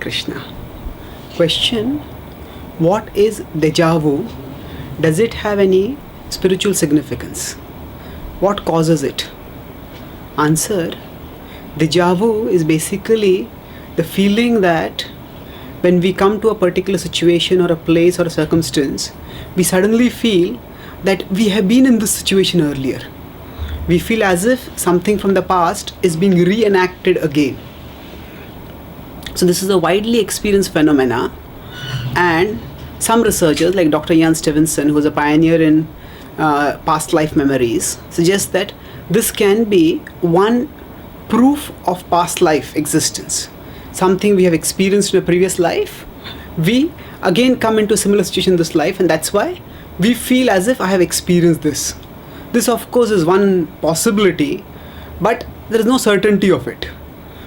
Krishna. Question: what is Deja vu? Does it have any spiritual significance? What causes it? Answer: Deja vu is basically the feeling that when we come to a particular situation or a place or a circumstance, we suddenly feel that we have been in this situation earlier. We feel as if something from the past is being reenacted again. So this is a widely experienced phenomena, and some researchers like Dr. Ian Stevenson, who is a pioneer in past life memories, suggest that this can be one proof of past life existence. Something we have experienced in a previous life, we again come into a similar situation in this life, and that's why we feel as if I have experienced this. This of course is one possibility, but there is no certainty of it.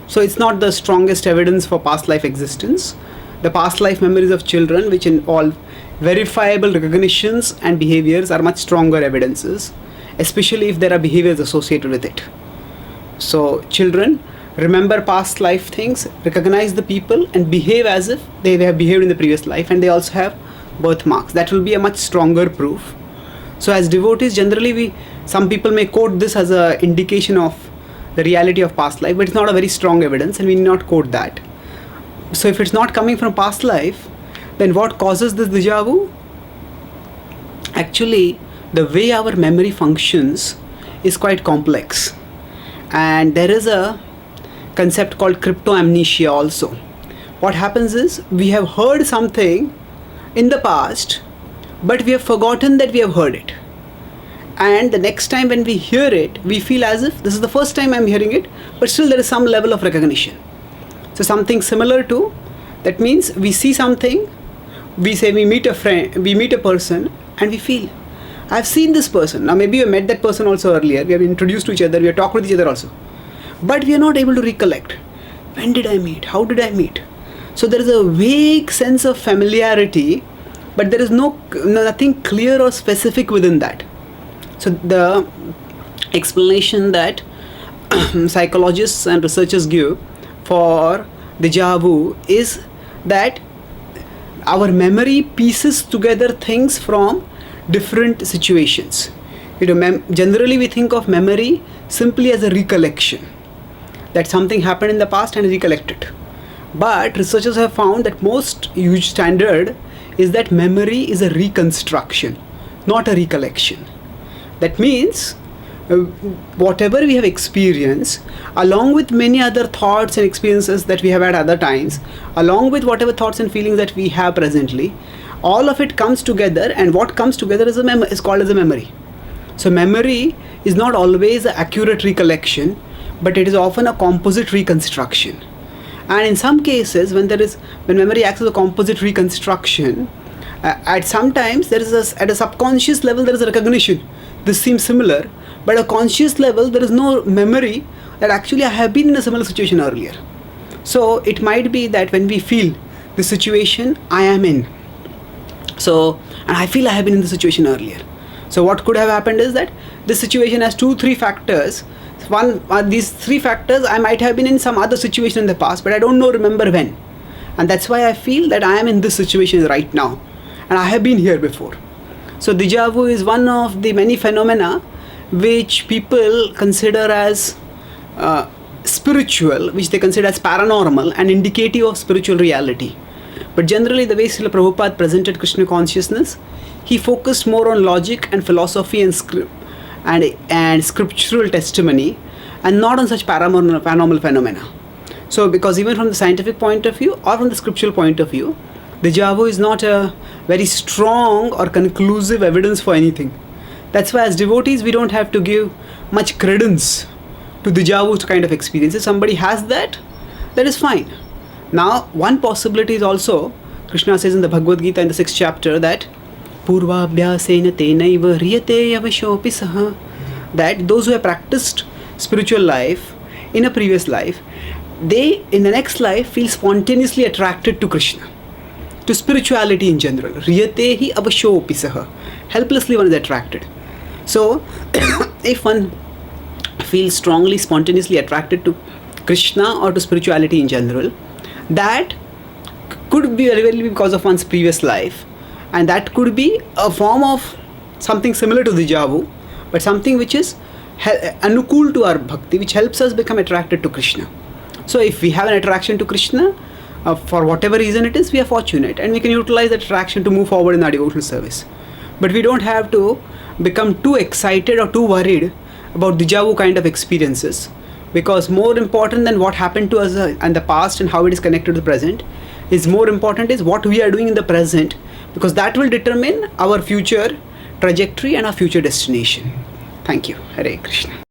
So it's not the strongest evidence for past life existence. The past life memories of children, which involve verifiable recognitions and behaviors, are much stronger evidences, especially if there are behaviors associated with it. So children remember past life things, recognize the people, and behave as if they have behaved in the previous life, and they also have birthmarks. That will be a much stronger proof. So as devotees, generally some people may quote this as an indication of the reality of past life, but it's not a very strong evidence, and we need not quote that. So if it's not coming from past life, then what causes this deja vu? Actually, the way our memory functions is quite complex, and there is a concept called cryptomnesia also. What happens is, we have heard something in the past, but we have forgotten that we have heard it, and the next time when we hear it, we feel as if this is the first time I'm hearing it, but still there is some level of recognition. So something similar to that means we see something, we say we meet a friend, we meet a person, and we feel I've seen this person. Now maybe we met that person also earlier, we have been introduced to each other, we have talked with each other also, but we are not able to recollect. When did I meet? How did I meet? So there is a vague sense of familiarity, but there is nothing clear or specific within that. So the explanation that psychologists and researchers give for deja vu is that our memory pieces together things from different situations. Generally we think of memory simply as a recollection, that something happened in the past and recollect it. But researchers have found that most huge standard is that memory is a reconstruction, not a recollection. That means whatever we have experienced, along with many other thoughts and experiences that we have at other times, along with whatever thoughts and feelings that we have presently, all of it comes together, and what comes together is called as a memory. So memory is not always an accurate recollection, but it is often a composite reconstruction. And in some cases, when memory acts as a composite reconstruction, at sometimes there is at a subconscious level there is a recognition. This seems similar, but at a conscious level there is no memory that actually I have been in a similar situation earlier. So it might be that when we feel the situation I am in, and I feel I have been in the situation earlier. So what could have happened is that this situation has 2-3 factors. These 3 factors, I might have been in some other situation in the past, but I don't remember when, and that's why I feel that I am in this situation right now, and I have been here before. So deja vu is one of the many phenomena which people consider as spiritual, which they consider as paranormal and indicative of spiritual reality. But generally, the way Srila Prabhupada presented Krishna consciousness, he focused more on logic and philosophy and scriptural testimony, and not on such paranormal phenomena. So because even from the scientific point of view or from the scriptural point of view, deja vu is not a very strong or conclusive evidence for anything. That's why as devotees we don't have to give much credence to deja vu kind of experience. If somebody has that, that is fine. Now one possibility is also, Krishna says in the Bhagavad Gita in the 6th chapter that Purvabhyasena tenaiva riyate yavashopi saha, that those who have practiced spiritual life in a previous life, they in the next life feel spontaneously attracted to Krishna, to spirituality in general. Riyate hi avashopi saha, helplessly one is attracted. So if one feels strongly, spontaneously attracted to Krishna or to spirituality in general, that could be very well because of one's previous life, and that could be a form of something similar to Deja vu, but something which is anukul to our bhakti, which helps us become attracted to Krishna. So if we have an attraction to Krishna, for whatever reason it is, we are fortunate and we can utilize that attraction to move forward in our devotional service. But we don't have to become too excited or too worried about Deja vu kind of experiences, because more important than what happened to us in the past and how it is connected to the present is more important is what we are doing in the present, because that will determine our future trajectory and our future destination. Thank you. Hare Krishna.